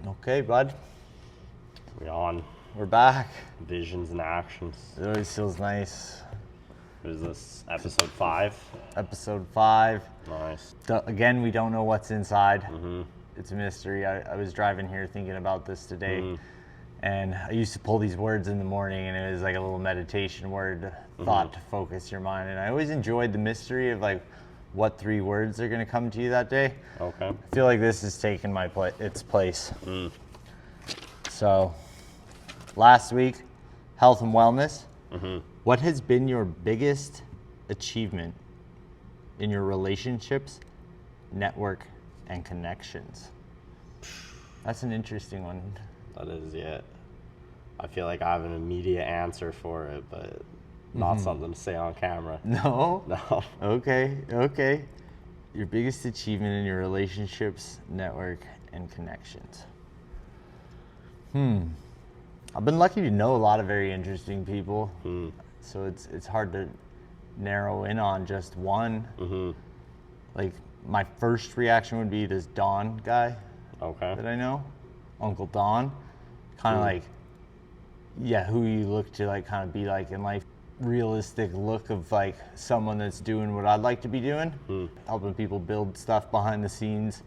Okay, bud. We on We're back. visions and actions. It always feels nice. What is this? Episode 5? Episode 5. Nice. Again, we don't know what's inside. It's a mystery. I was driving here thinking about this today. And I used to pull these words in the morning, and it was like a little meditation word, thought to focus your mind. And I always enjoyed the mystery of like what 3 words are going to come to you that day. Okay. I feel like this has taken its place. So, last week, health and wellness. What has been your biggest achievement in your relationships, network, and connections? That's an interesting one. That is, yeah. I feel like I have an immediate answer for it, but not something to say on camera. No? No. Okay. Your biggest achievement in your relationships, network, and connections. I've been lucky to know a lot of very interesting people. So it's hard to narrow in on just one. Like, my first reaction would be this Don guy Okay. that I know, Uncle Don. Kind of like, yeah, who you look to like kind of be like in life. Realistic look of like someone that's doing what I'd like to be doing, helping people build stuff behind the scenes,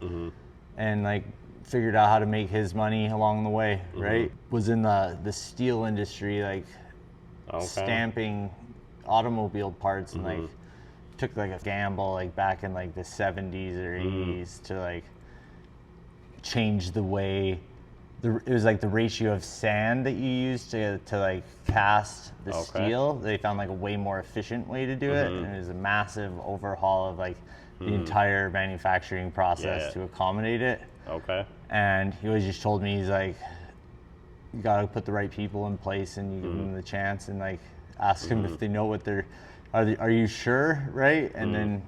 and like figured out how to make his money along the way, right? Was in the steel industry, like stamping automobile parts, and like took like a gamble like back in like the 70s or 80s to like change the way it was like the ratio of sand that you use to like cast the steel. They found like a way more efficient way to do it, and it was a massive overhaul of like the entire manufacturing process to accommodate it. Okay. And he always just told me, he's like, you gotta put the right people in place, and you give them the chance, and like ask them if they know what are you sure, right? And then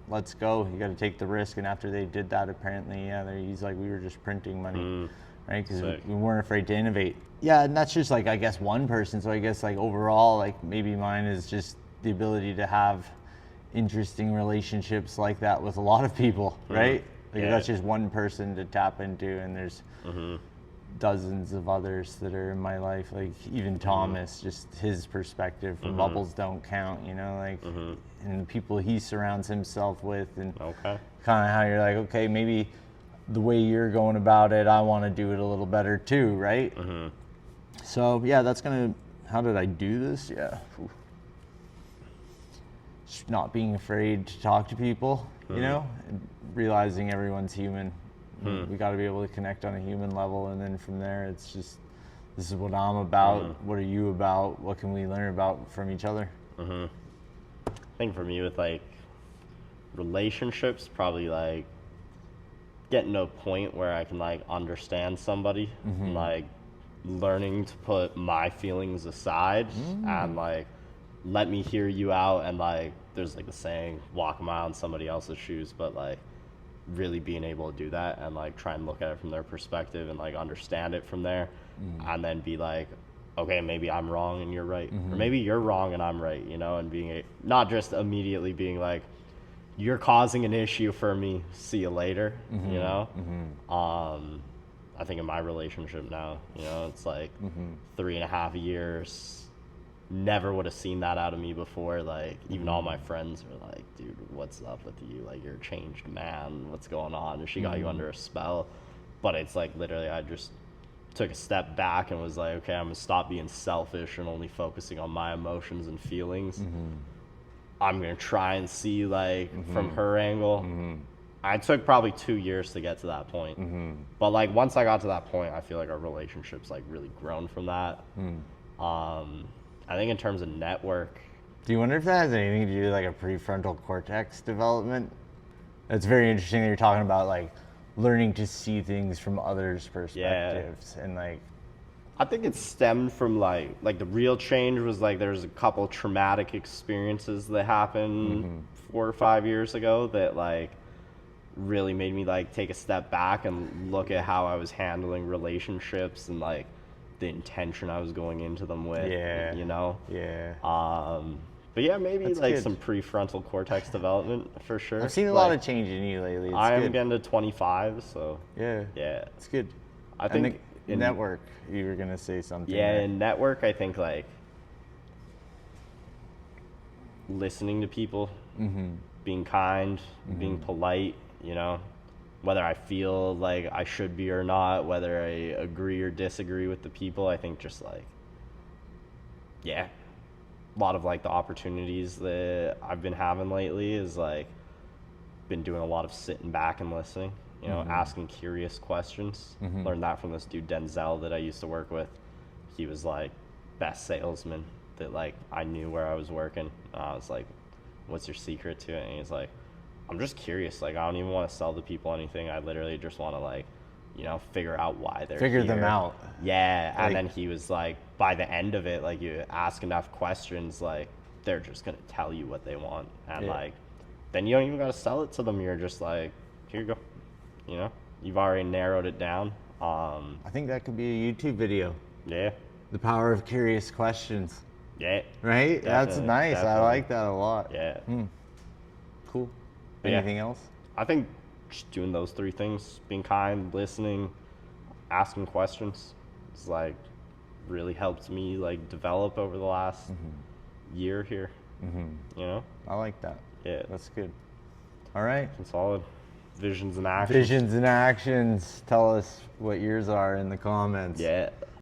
let's go. You got to take the risk. And after they did that, apparently, he's like, we were just printing money, right? Because we weren't afraid to innovate. Yeah, and that's just like, I guess, one person. So I guess like overall, like maybe mine is just the ability to have interesting relationships like that with a lot of people, right? Like that's just one person to tap into, and there's dozens of others that are in my life. Like even Thomas, just his perspective from Bubbles Don't Count, like, and the people he surrounds himself with, and kind of how you're like, okay, maybe the way you're going about it, I want to do it a little better too, right? So yeah, that's how did I do this? Yeah. Just not being afraid to talk to people, and realizing everyone's human. We got to be able to connect on a human level, and then from there, it's just, this is what I'm about. What are you about? What can we learn about from each other? I think for me with like relationships, probably like getting to a point where I can like understand somebody, like learning to put my feelings aside and like let me hear you out, and like there's like the saying, walk a mile in somebody else's shoes, but like really being able to do that and like try and look at it from their perspective and like understand it from there, and then be like, okay, maybe I'm wrong and you're right, or maybe you're wrong and I'm right, and being not just immediately being like, you're causing an issue for me, see you later. I think in my relationship now, it's like 3.5 years, never would have seen that out of me before. Like even all my friends were like, dude, what's up with you? Like, you're a changed man, what's going on? And she got you under a spell. But it's like literally I just took a step back and was like, okay, I'm gonna stop being selfish and only focusing on my emotions and feelings. I'm gonna try and see like from her angle. I took probably 2 years to get to that point, but like once I got to that point, I feel like our relationship's like really grown from that. I think in terms of network, do you wonder if that has anything to do with like a prefrontal cortex development? It's very interesting that you're talking about like learning to see things from others' perspectives, and like, I think it stemmed from like the real change was like there's a couple traumatic experiences that happened 4 or 5 years ago that like really made me like take a step back and look at how I was handling relationships and like the intention I was going into them with. But yeah, maybe that's like good. Some prefrontal cortex development for sure. I've seen a lot of change in you lately. I'm getting to 25, so yeah, it's good. I think and network, you were gonna say something. Yeah, right? in network, I think like listening to people, being kind, being polite, you know, whether I feel like I should be or not, whether I agree or disagree with the people, I think just like, yeah, a lot of like the opportunities that I've been having lately is like, been doing a lot of sitting back and listening, you know, asking curious questions. Learned that from this dude Denzel that I used to work with. He was like best salesman that like I knew where I was working. I was like, what's your secret to it? And he's like, I'm just curious. Like, I don't even want to sell the people anything. I literally just want to like, you know, figure out why they're Figure here. them out. Yeah. Like, and then he was like, by the end of it, like you ask enough questions, like they're just going to tell you what they want. And like, then you don't even got to sell it to them. You're just like, here you go. You know, you've already narrowed it down. I think that could be a YouTube video. Yeah. The power of curious questions. Yeah. Right? That's Definitely, nice. I definitely. like that a lot. Yeah. Cool. But yeah. Anything else? I think just doing those three things, being kind, listening, asking questions, it's like really helped me like develop over the last year here. You know? I like that. Yeah. That's good. All right. It's solid. Visions and actions. Visions and actions. Tell us what yours are in the comments. Yeah.